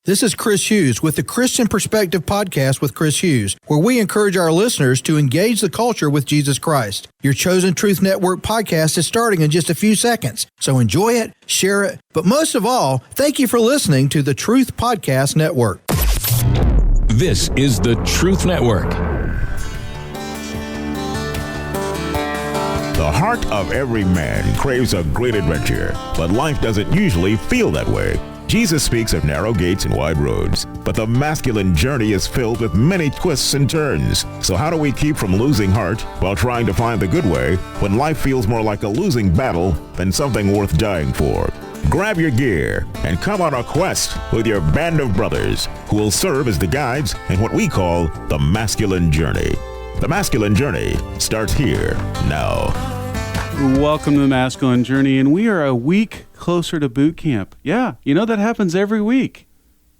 This is Chris Hughes with the Christian Perspective Podcast with Chris Hughes, where we encourage our listeners to engage the culture with Jesus Christ. Your Chosen Truth Network podcast is starting in just a few seconds, so enjoy it, share it, but most of all, thank you for listening to the Truth Podcast Network. This is the Truth Network. The heart of every man craves a great adventure, but life doesn't usually feel that way. Jesus speaks of narrow gates and wide roads, but the masculine journey is filled with many twists and turns. So how do we keep from losing heart while trying to find the good way when life feels more like a losing battle than something worth dying for? Grab your gear and come on a quest with your band of brothers who will serve as the guides in what we call the masculine journey. The masculine journey starts here now. Welcome to the Masculine Journey, and we are a week closer to boot camp. Yeah, you know that happens every week.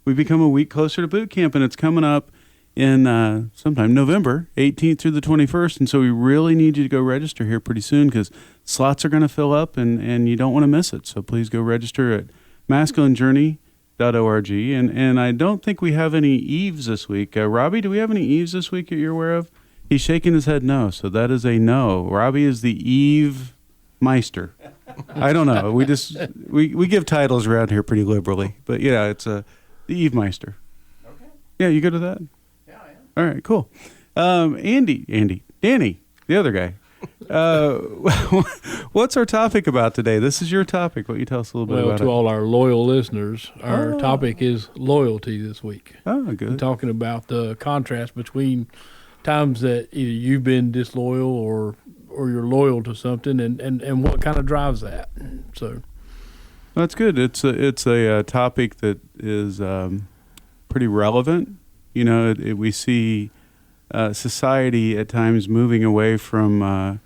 We become a week closer to boot camp, and it's coming up in sometime November 18th through the 21st, and so we really need you to go register here pretty soon because slots are going to fill up, and you don't want to miss it. So please go register at masculinejourney.org, and I don't think we have any Eves this week. Robbie, do we have any Eves this week that you're aware of? He's shaking his head no, so that is a no. Robbie is the Eve Meister. I don't know. We give titles around here pretty liberally, but yeah, it's the Eve Meister. Okay. Yeah, you good with that? Yeah, I am. All right, cool. Danny, the other guy. What's our topic about today? This is your topic. Why don't you tell us a little bit about it? Well, to all our loyal listeners, our topic is loyalty this week. Oh, good. We're talking about the contrast between times that either you've been disloyal or you're loyal to something, and what kind of drives that. So that's good. It's a topic that is pretty relevant. You know, we see society at times moving away from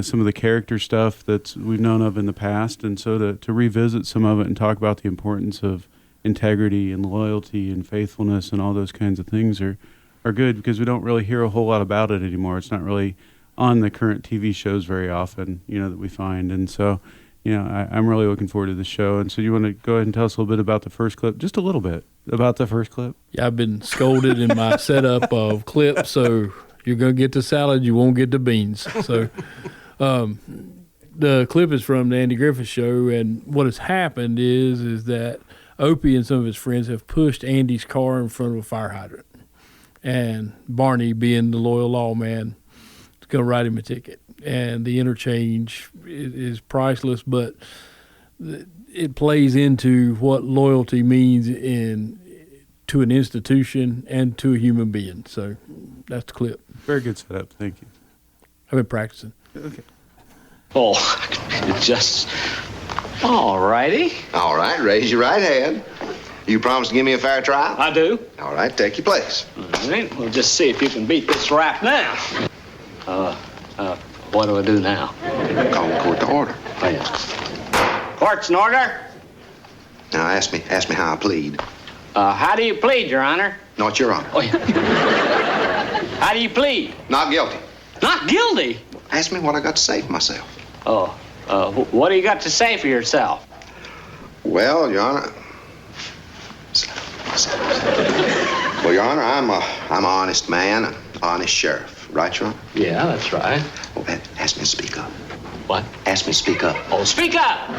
some of the character stuff that we've known of in the past, and so to revisit some of it and talk about the importance of integrity and loyalty and faithfulness and all those kinds of things are good because we don't really hear a whole lot about it anymore. It's not really on the current TV shows very often, that we find. And so, I'm really looking forward to the show. And so you want to go ahead and tell us a little bit about the first clip, just a little bit about the first clip? Yeah, I've been scolded in my setup of clips, so you're going to get the salad, you won't get the beans. So the clip is from the Andy Griffith Show, and what has happened is that Opie and some of his friends have pushed Andy's car in front of a fire hydrant. And Barney, being the loyal lawman, is going to write him a ticket. And the interchange is priceless, but it plays into what loyalty means to an institution and to a human being. So that's the clip. Very good setup. Thank you. I've been practicing. Okay. Oh, just... All righty. All right, raise your right hand. You promise to give me a fair trial? I do. All right, take your place. All right, we'll just see if you can beat this rap now. What do I do now? Call the court to order. Oh, yeah. Court's in order. Now, ask me how I plead. How do you plead, Your Honor? Not Your Honor. Oh, yeah. How do you plead? Not guilty. Not guilty? Ask me what I got to say for myself. What do you got to say for yourself? Well, Your Honor... Well, Your Honor, I'm an honest man, an honest sheriff. Right, Your Honor? Yeah, that's right. Well, ask me to speak up. What? Ask me to speak up. Oh, speak up!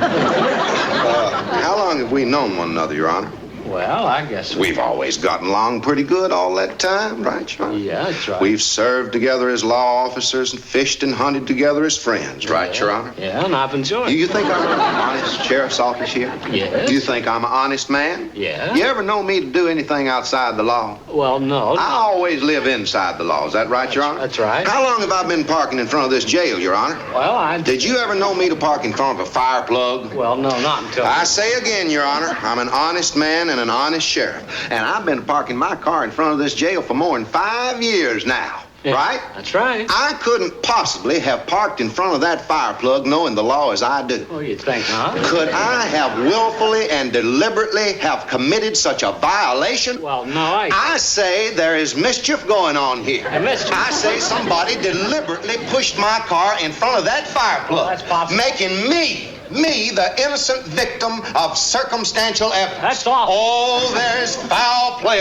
How long have we known one another, Your Honor? Well, I guess... We've always gotten along pretty good all that time, right, Your Honor? Yeah, that's right. We've served together as law officers and fished and hunted together as friends, right, Your Honor? Yeah, and I've enjoyed it. Do you think I'm an honest sheriff's office here? Yes. Do you think I'm an honest man? Yeah. You ever know me to do anything outside the law? Well, no. I always live inside the law. Is that right, Your Honor? That's right. How long have I been parking in front of this jail, Your Honor? Well, Did you ever know me to park in front of a fire plug? Well, no, not until... I say again, Your Honor, I'm an honest man and an honest sheriff. And I've been parking my car in front of this jail for more than 5 years now. Yeah, right? That's right. I couldn't possibly have parked in front of that fire plug knowing the law as I do. Oh, you'd think not. Could I have willfully and deliberately have committed such a violation? Well, no, I say there is mischief going on here. Mischief? I say somebody deliberately pushed my car in front of that fire plug. Well, that's possible. Making me the innocent victim of circumstantial evidence. That's awful. Oh, there's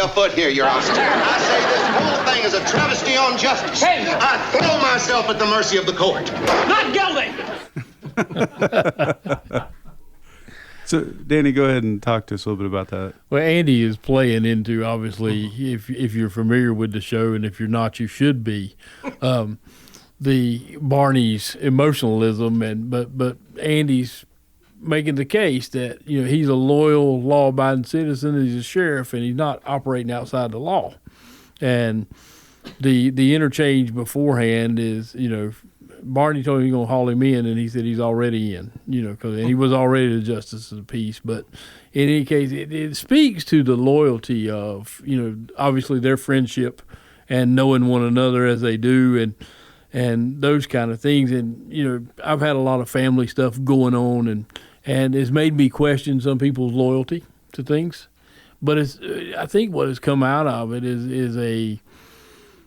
afoot here, Your Honor. I say this whole thing is a travesty on justice. Hey! I throw myself at the mercy of the court. Not guilty! So, Danny, go ahead and talk to us a little bit about that. Well, Andy is playing into, obviously, if you're familiar with the show, and if you're not, you should be, the Barney's emotionalism, but Andy's making the case that he's a loyal, law-abiding citizen, he's a sheriff, and he's not operating outside the law. And the interchange beforehand is, Barney told him he's going to haul him in, and he said he's already in, and he was already the justice of the peace. But in any case, it speaks to the loyalty of, obviously their friendship and knowing one another as they do and those kind of things. And, I've had a lot of family stuff going on, and it's made me question some people's loyalty to things. But I think what has come out of it is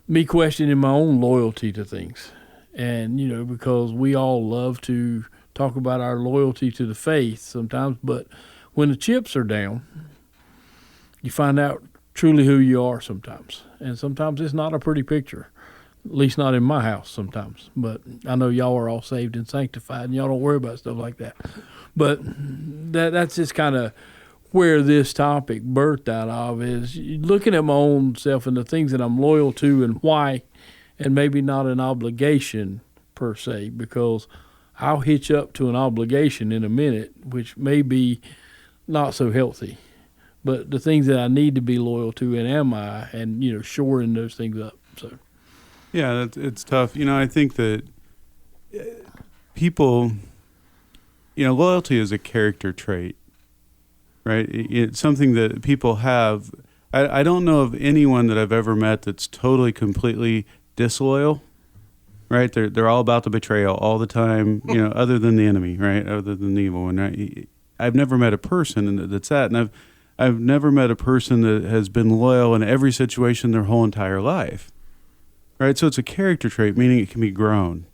me questioning my own loyalty to things. And, because we all love to talk about our loyalty to the faith sometimes, but when the chips are down, you find out truly who you are sometimes. And sometimes it's not a pretty picture, at least not in my house sometimes. But I know y'all are all saved and sanctified, and y'all don't worry about stuff like that. But that's just kind of where this topic birthed out of, is looking at my own self and the things that I'm loyal to and why, and maybe not an obligation per se, because I'll hitch up to an obligation in a minute, which may be not so healthy. But the things that I need to be loyal to, and am I, and, shoring those things up. So, yeah, it's tough. I think that people, loyalty is a character trait, right? It's something that people have. I don't know of anyone that I've ever met that's totally, completely disloyal, right? They're all about the betrayal all the time, other than the enemy, right? Other than the evil one, right? I've never met a person that's that, and I've never met a person that has been loyal in every situation their whole entire life, right? So it's a character trait, meaning it can be grown,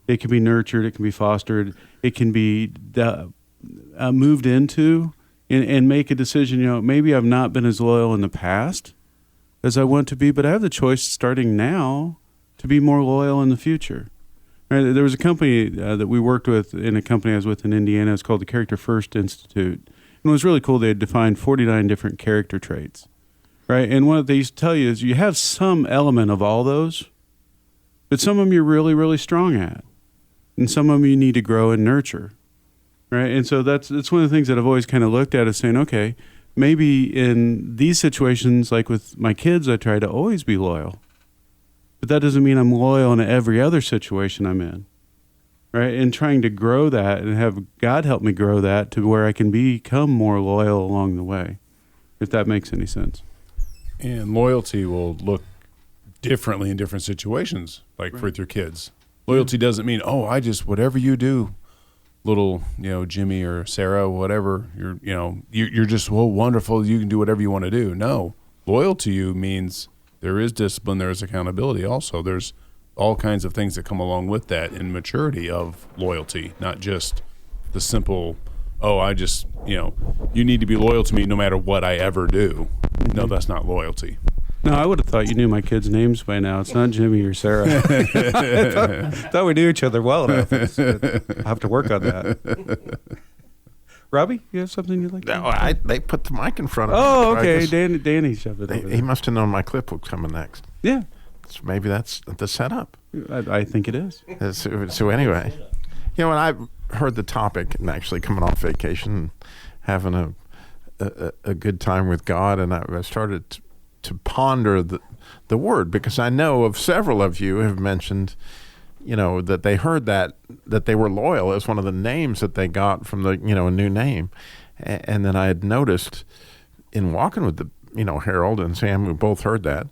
it can be nurtured, it can be fostered, it can be moved into, and make a decision. Maybe I've not been as loyal in the past as I want to be, but I have the choice starting now to be more loyal in the future. Right? There was a company that we worked with, in a company I was with in Indiana. It's called the Character First Institute. And it was really cool. They had defined 49 different character traits, right? And what they used to tell you is you have some element of all those, but some of them you're really, really strong at. And some of them you need to grow and nurture, right? And so that's one of the things that I've always kind of looked at, as saying, okay, maybe in these situations, like with my kids, I try to always be loyal. But that doesn't mean I'm loyal in every other situation I'm in, right? And trying to grow that and have God help me grow that to where I can become more loyal along the way, if that makes any sense. And loyalty will look differently in different situations, like with your kids. Loyalty doesn't mean, whatever you do, little, Jimmy or Sarah, whatever, you're just wonderful. You can do whatever you want to do. No, loyal to you means there is discipline, there is accountability. Also, there's all kinds of things that come along with that in maturity of loyalty, not just the simple, you need to be loyal to me no matter what I ever do. No, that's not loyalty. No, I would have thought you knew my kids' names by now. It's not Jimmy or Sarah. I thought we knew each other well enough. I'll have to work on that. Robbie, you have something you'd like to No, they put the mic in front of me. Oh, okay. Danny shoved it over there. He must have known my clip was coming next. Yeah. So maybe that's the setup. I think it is. So anyway, when I heard the topic, and actually coming off vacation, having a good time with God, and I started to ponder the word, because I know of several of you have mentioned, that they heard that they were loyal as one of the names that they got from the, a new name. And then I had noticed in walking with Harold and Sam, who both heard that,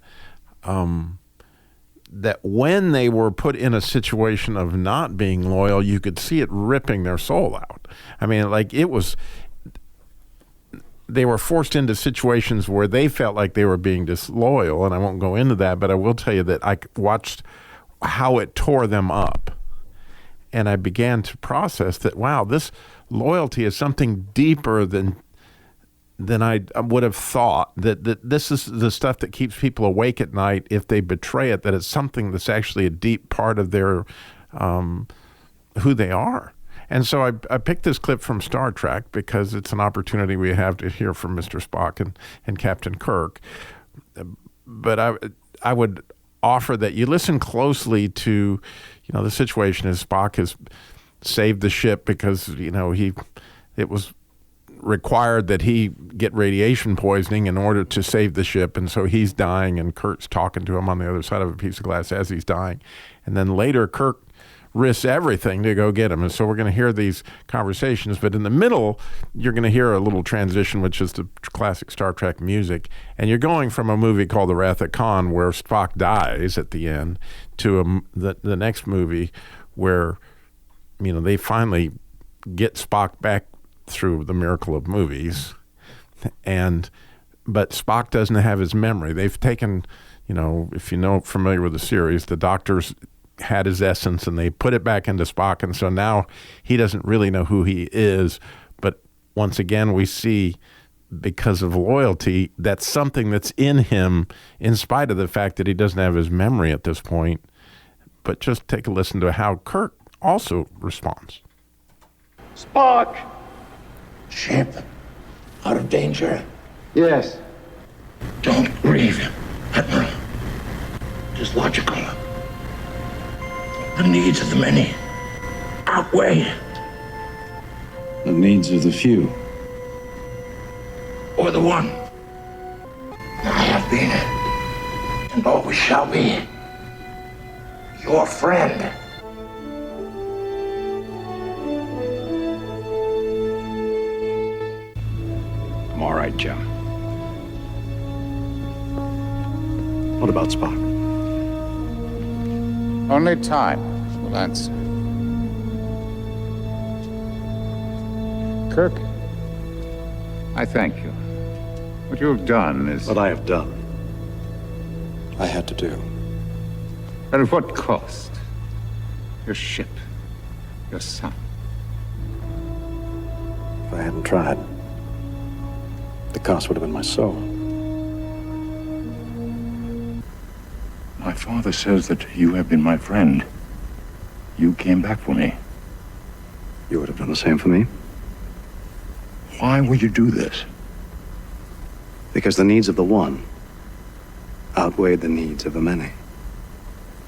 that when they were put in a situation of not being loyal, you could see it ripping their soul out. I mean, they were forced into situations where they felt like they were being disloyal, and I won't go into that, but I will tell you that I watched how it tore them up. And I began to process that, wow, this loyalty is something deeper than then I would have thought that this is the stuff that keeps people awake at night if they betray it, that it's something that's actually a deep part of their who they are. And so I picked this clip from Star Trek because it's an opportunity we have to hear from Mr. Spock and Captain Kirk. But I would offer that you listen closely to, the situation as Spock has saved the ship because, it was required that he get radiation poisoning in order to save the ship, and so he's dying, and Kirk's talking to him on the other side of a piece of glass as he's dying. And then later, Kirk risks everything to go get him, and so we're going to hear these conversations. But in the middle, you're going to hear a little transition, which is the classic Star Trek music, and you're going from a movie called The Wrath of Khan, where Spock dies at the end, to the next movie where, they finally get Spock back through the miracle of movies, but Spock doesn't have his memory. They've taken, if familiar with the series, the doctors had his essence and they put it back into Spock, and so now he doesn't really know who he is. But once again, we see, because of loyalty, that's something that's in him in spite of the fact that he doesn't have his memory at this point. But just take a listen to how Kirk also responds. Spock! Ship out of danger? Yes. Don't grieve, Admiral. It is logical. The needs of the many outweigh the needs of the few. Or the one. I have been, and always shall be, your friend. I'm all right, Jim. What about Spock? Only time will answer. Kirk, I thank you. What you have done is... What I have done, I had to do. And at what cost? Your ship, your son. If I hadn't tried, the cost would have been my soul. My father says that you have been my friend. You came back for me. You would have done the same for me? Why would you do this? Because the needs of the one outweighed the needs of the many.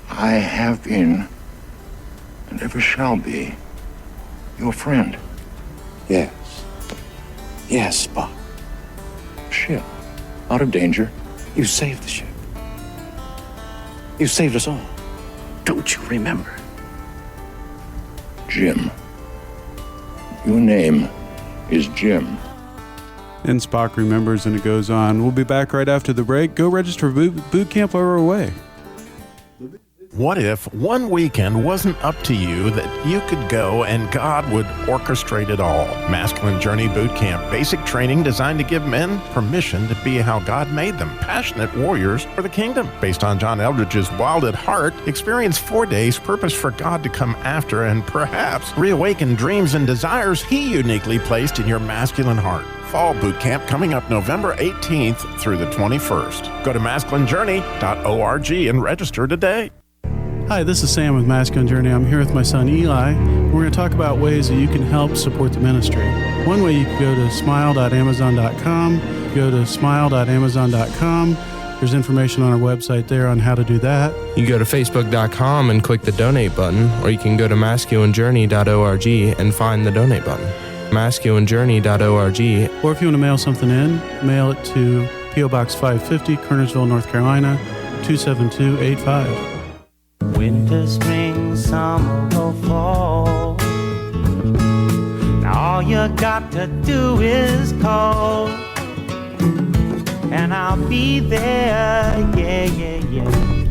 I have been, and ever shall be, your friend. Yes. Yes, Spock. Ship, out of danger. You saved the ship. You saved us all. Don't you remember? Jim. Your name is Jim. And Spock remembers, and it goes on. We'll be back right after the break. Go register for boot camp while we're away. What if one weekend wasn't up to you, that you could go and God would orchestrate it all? Masculine Journey Boot Camp, basic training designed to give men permission to be how God made them, passionate warriors for the kingdom. Based on John Eldridge's Wild at Heart, experience 4 days purpose for God to come after and perhaps reawaken dreams and desires He uniquely placed in your masculine heart. Fall Boot Camp coming up November 18th through the 21st. Go to masculinejourney.org and register today. Hi, this is Sam with Masculine Journey. I'm here with my son Eli. We're going to talk about ways that you can help support the ministry. One way, you can go to smile.amazon.com. Go to smile.amazon.com. There's information on our website there on how to do that. You can go to facebook.com and click the donate button, or you can go to masculinejourney.org and find the donate button. masculinejourney.org. Or if you want to mail something in, mail it to P.O. Box 550, Kernersville, North Carolina, 27285. Winter, spring, summer, or fall. Now all you got to do is call, and I'll be there, yeah, yeah, yeah.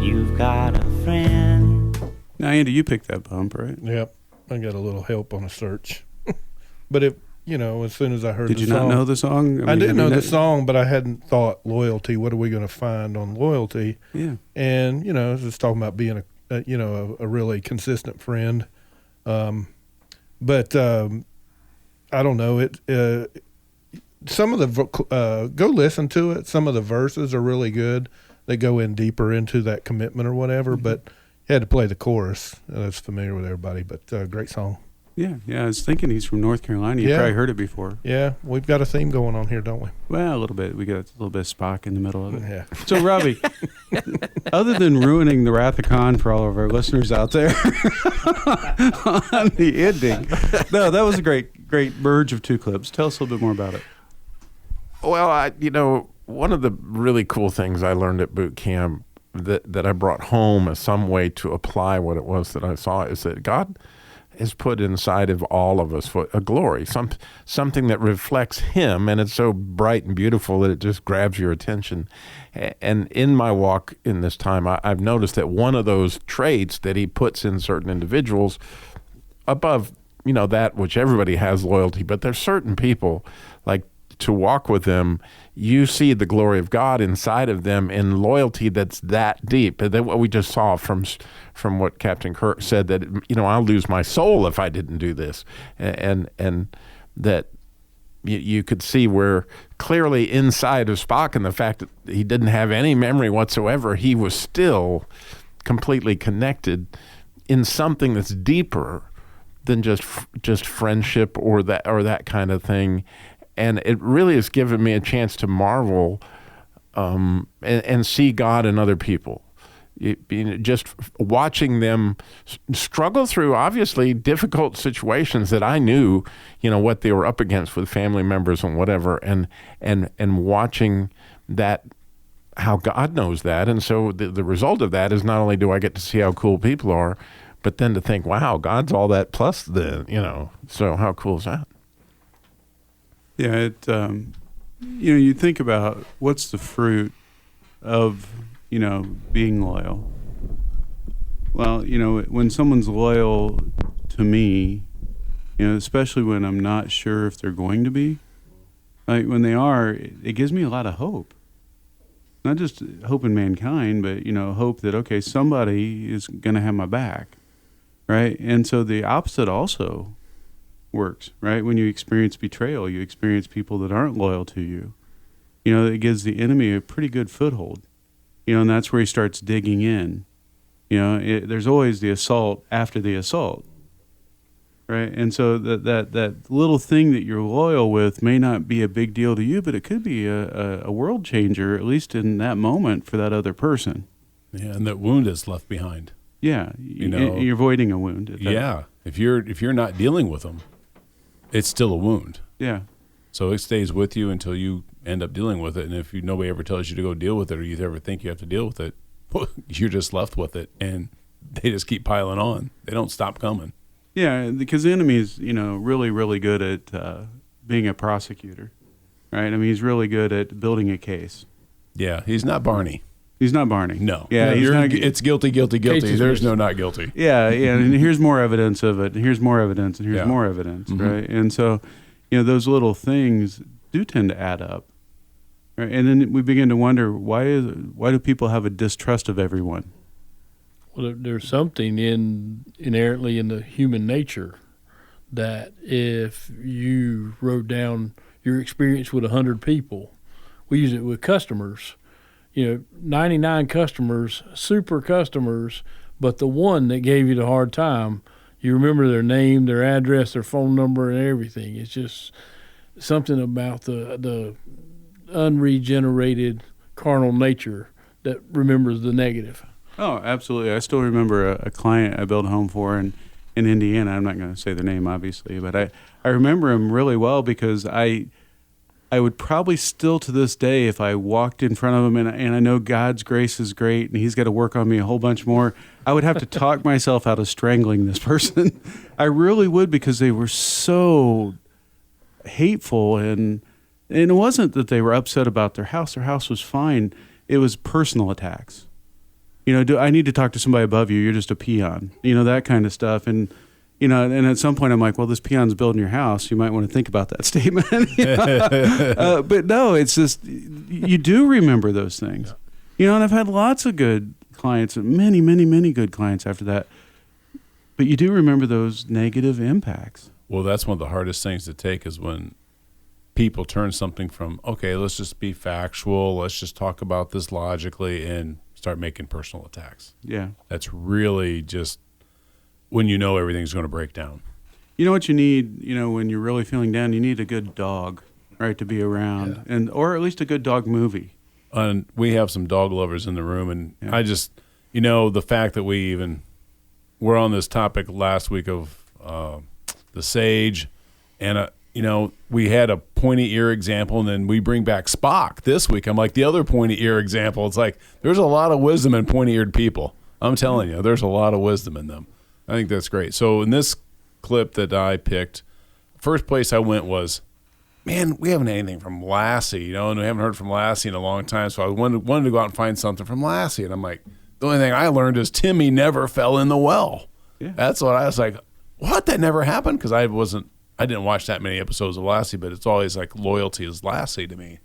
You've got a friend. Now, Andy, you picked that bump, right? Yep. I got a little help on a search. But as soon as I heard the song. Did you not know the song? I didn't know the song, but I hadn't thought loyalty. What are we going to find on loyalty? Yeah. And, it's just talking about being a really consistent friend. But I don't know. some of the go listen to it. Some of the verses are really good. They go in deeper into that commitment or whatever. But you had to play the chorus. That's familiar with everybody. But great song. Yeah. I was thinking he's from North Carolina. You probably heard it before. Yeah, we've got a theme going on here, don't we? Well, a little bit. We got a little bit of Spock in the middle of it. Yeah. So, Robbie, other than ruining the Wrath of Khan for all of our listeners out there on the ending, no, that was a great merge of two clips. Tell us a little bit more about it. Well, one of the really cool things I learned at boot camp that I brought home as some way to apply what it was that I saw is that God has put inside of all of us a glory, something that reflects Him, and it's so bright and beautiful that it just grabs your attention. And in my walk in this time, I've noticed that one of those traits that He puts in certain individuals above, that which everybody has loyalty, but there's certain people, like to walk with them, you see the glory of God inside of them in loyalty that's that deep. And then what we just saw from what Captain Kirk said, that, I'll lose my soul if I didn't do this. And that you could see where clearly inside of Spock, and the fact that he didn't have any memory whatsoever, he was still completely connected in something that's deeper than just friendship or that kind of thing. And it really has given me a chance to marvel and see God in other people. Just watching them struggle through obviously difficult situations that I knew, what they were up against with family members and whatever, and watching that, how God knows that. And so the result of that is not only do I get to see how cool people are, but then to think, wow, God's all that plus so how cool is that? Yeah, you think about what's the fruit of, being loyal. Well, when someone's loyal to me, especially when I'm not sure if they're going to be, like when they are, it gives me a lot of hope. Not just hope in mankind, but, hope that, okay, somebody is going to have my back, right? And so the opposite also works, right? When you experience betrayal, you experience people that aren't loyal to you. It gives the enemy a pretty good foothold, and that's where he starts digging in. There's always the assault after the assault, right? And so that little thing that you're loyal with may not be a big deal to you, but it could be a world changer, at least in that moment, for that other person. Yeah, and that wound is left behind. Yeah, you're avoiding a wound. Yeah, if you're not dealing with them, it's still a wound. Yeah. So it stays with you until you end up dealing with it. And if nobody ever tells you to go deal with it, or you ever think you have to deal with it, you're just left with it, and they just keep piling on. They don't stop coming. Yeah, because the enemy is, really, really good at being a prosecutor, right? I mean, he's really good at building a case. Yeah, he's not Barney. He's not Barney. No. Yeah, it's guilty. There's no not guilty. Yeah, and here's more evidence of it, and here's more evidence, and here's more evidence, right? And so, those little things do tend to add up, right? And then we begin to wonder, why do people have a distrust of everyone? Well, there's something inherently in the human nature that if you wrote down your experience with 100 people, we use it with customers. 99 customers, super customers, but the one that gave you the hard time, you remember their name, their address, their phone number, and everything. It's just something about the unregenerated carnal nature that remembers the negative. Oh, absolutely. I still remember a client I built a home for in Indiana. I'm not going to say their name, obviously, but I remember him really well because I would probably still to this day, if I walked in front of him and I know God's grace is great and he's got to work on me a whole bunch more, I would have to talk myself out of strangling this person. I really would, because they were so hateful, and it wasn't that they were upset about their house. Their house was fine. It was personal attacks. I need to talk to somebody above you. You're just a peon, that kind of stuff. And and at some point I'm like, well, this peon's building your house. You might want to think about that statement. But no, it's just, you do remember those things. And I've had lots of good clients, many, many, many good clients after that. But you do remember those negative impacts. Well, that's one of the hardest things to take, is when people turn something from, okay, let's just be factual, let's just talk about this logically, and start making personal attacks. Yeah. That's really just when you know everything's going to break down. You know what you need, when you're really feeling down, you need a good dog, right, to be around, or at least a good dog movie. And we have some dog lovers in the room, and I just, the fact that we're on this topic last week of the sage, and we had a pointy ear example, and then we bring back Spock this week. I'm like, the other pointy ear example. It's like there's a lot of wisdom in pointy eared people. I'm telling you, there's a lot of wisdom in them. I think that's great. So in this clip that I picked, first place I went was, man, we haven't had anything from Lassie, and we haven't heard from Lassie in a long time. So I wanted to go out and find something from Lassie, and I'm like, the only thing I learned is Timmy never fell in the well. Yeah. That's what I was like, what? That never happened? Because I didn't watch that many episodes of Lassie, but it's always like loyalty is Lassie to me.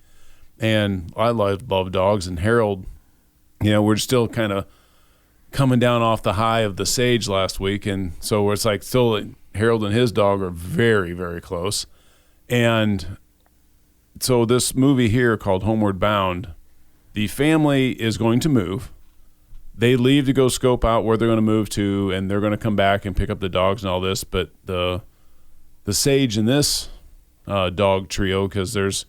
And I love dogs, and Harold, we're still kind of coming down off the high of the sage last week. And so it's like still Harold and his dog are very, very close. And so this movie here called Homeward Bound, the family is going to move. They leave to go scope out where they're going to move to, and they're going to come back and pick up the dogs and all this. But the sage in this dog trio, because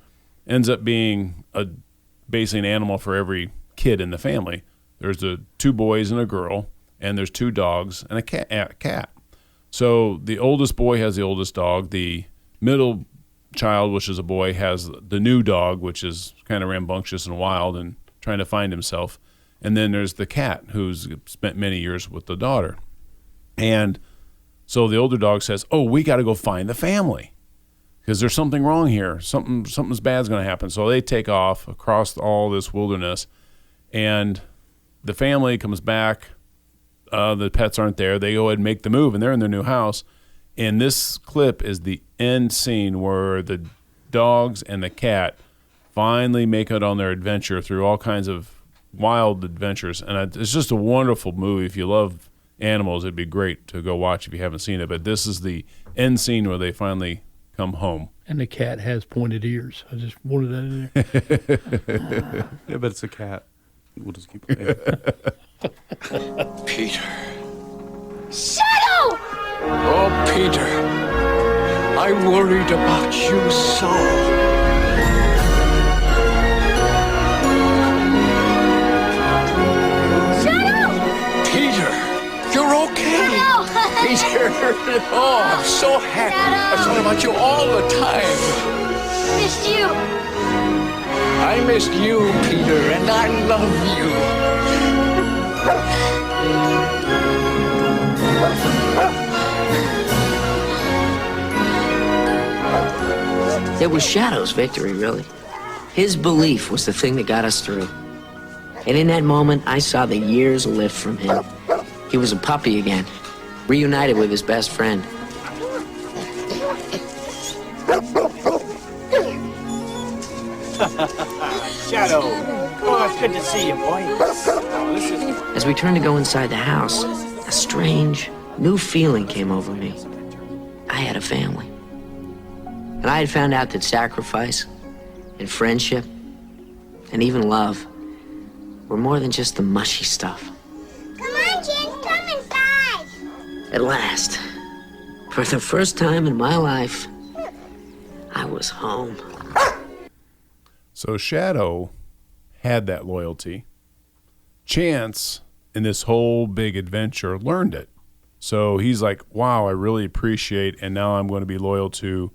ends up being basically an animal for every kid in the family. There's the 2 boys and a girl, and there's 2 dogs and a cat. So the oldest boy has the oldest dog. The middle child, which is a boy, has the new dog, which is kind of rambunctious and wild and trying to find himself. And then there's the cat, who's spent many years with the daughter. And so the older dog says, oh, we got to go find the family because there's something wrong here. Something's bad's going to happen. So they take off across all this wilderness, and the family comes back. The pets aren't there. They go ahead and make the move, and they're in their new house. And this clip is the end scene where the dogs and the cat finally make it on their adventure through all kinds of wild adventures. And it's just a wonderful movie. If you love animals, it'd be great to go watch if you haven't seen it. But this is the end scene where they finally come home. And the cat has pointed ears. I just wanted that in there. Yeah, but it's a cat. We'll just keep playing. Peter. Shadow! Oh, Peter. I worried about you so. You're okay. No. Peter. Oh, I'm so happy. I thought about you all the time. Missed you. I missed you, Peter, and I love you. It was Shadow's victory, really. His belief was the thing that got us through. And in that moment, I saw the years lift from him. He was a puppy again, reunited with his best friend. Shadow. Oh, it's good to see you, boy. As we turned to go inside the house, a strange, new feeling came over me. I had a family. And I had found out that sacrifice and friendship and even love were more than just the mushy stuff. Come inside. At last, for the first time in my life, I was home. So Shadow had that loyalty. Chance, in this whole big adventure, learned it. So he's like, wow, I really appreciate, and now I'm going to be loyal to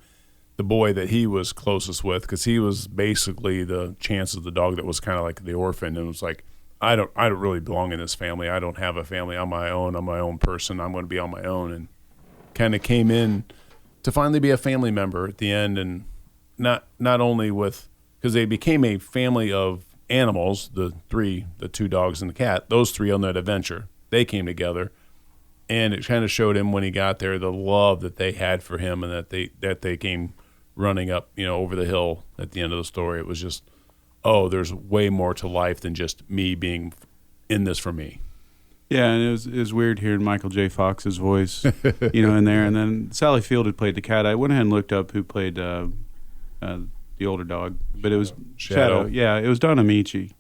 the boy that he was closest with, because he was basically the Chance of the dog that was kind of like the orphan, and was like, I don't really belong in this family. I don't have a family on my own. I'm my own person. I'm going to be on my own. And kind of came in to finally be a family member at the end, and not only with, because they became a family of animals, the 2 dogs and the cat, those 3 on that adventure. They came together, and it kind of showed him when he got there the love that they had for him, and that they came running up, over the hill at the end of the story. It was just, oh, there's way more to life than just me being in this for me. Yeah, and it was weird hearing Michael J. Fox's voice, in there. And then Sally Field had played the cat. I went ahead and looked up who played the older dog, but it was Shadow. Yeah, it was Don Amici,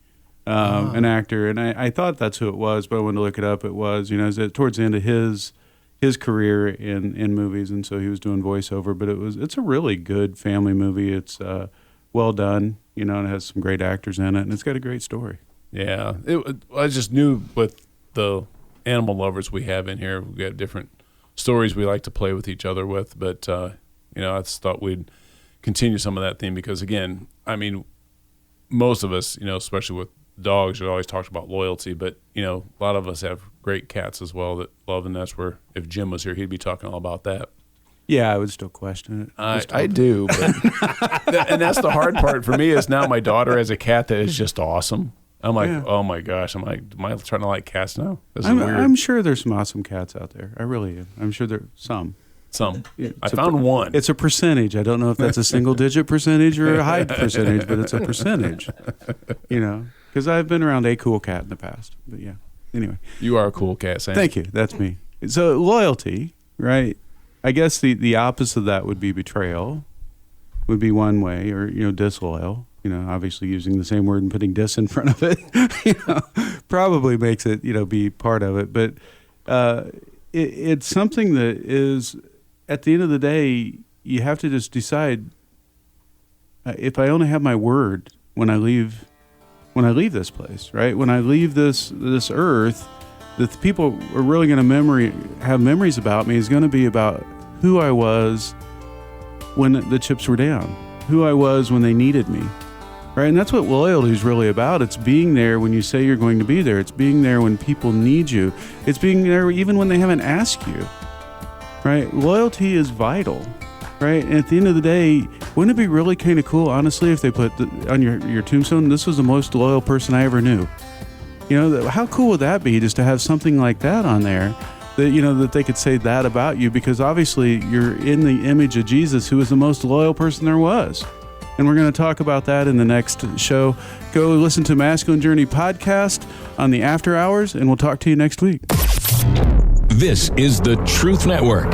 an actor, and I thought that's who it was, but I wanted to look it up. It was, it was towards the end of his career in movies, and so he was doing voiceover. But it's a really good family movie. It's well done, and it has some great actors in it, and it's got a great story. Yeah, I just knew with the animal lovers we have in here, we got different stories we like to play with each other with, but I just thought we'd continue some of that theme because, again, I mean, most of us, especially with dogs, you always talked about loyalty, but a lot of us have great cats as well that love, and that's where if Jim was here, he'd be talking all about that. Yeah, I would still question it. I do, but and that's the hard part for me is now my daughter has a cat that is just awesome. I'm like, oh my gosh, am I trying to like cats now? This is weird. I'm sure there's some awesome cats out there. I really am. I'm sure there's some. I found one. It's a percentage. I don't know if that's a single-digit percentage or a high percentage, but it's a percentage. Because I've been around a cool cat in the past. But yeah, anyway. You are a cool cat, Sam. Thank you. That's me. So loyalty, right? I guess the opposite of that would be betrayal, would be one way, or disloyal. Obviously using the same word and putting dis in front of it, probably makes it be part of it. But it's something that is, at the end of the day, you have to just decide. If I only have my word when I leave this place, right? When I leave this earth, the people are really going to have memories about me is going to be about who I was when the chips were down, who I was when they needed me, right? And that's what loyalty is really about. It's being there when you say you're going to be there. It's being there when people need you. It's being there even when they haven't asked you, right? Loyalty is vital, right? And at the end of the day, wouldn't it be really kind of cool, honestly, if they put on your tombstone, this was the most loyal person I ever knew? How cool would that be just to have something like that on there? That that they could say that about you, because obviously you're in the image of Jesus, who was the most loyal person there was. And we're going to talk about that in the next show. Go listen to Masculine Journey podcast on the After Hours, and we'll talk to you next week. This is the Truth Network.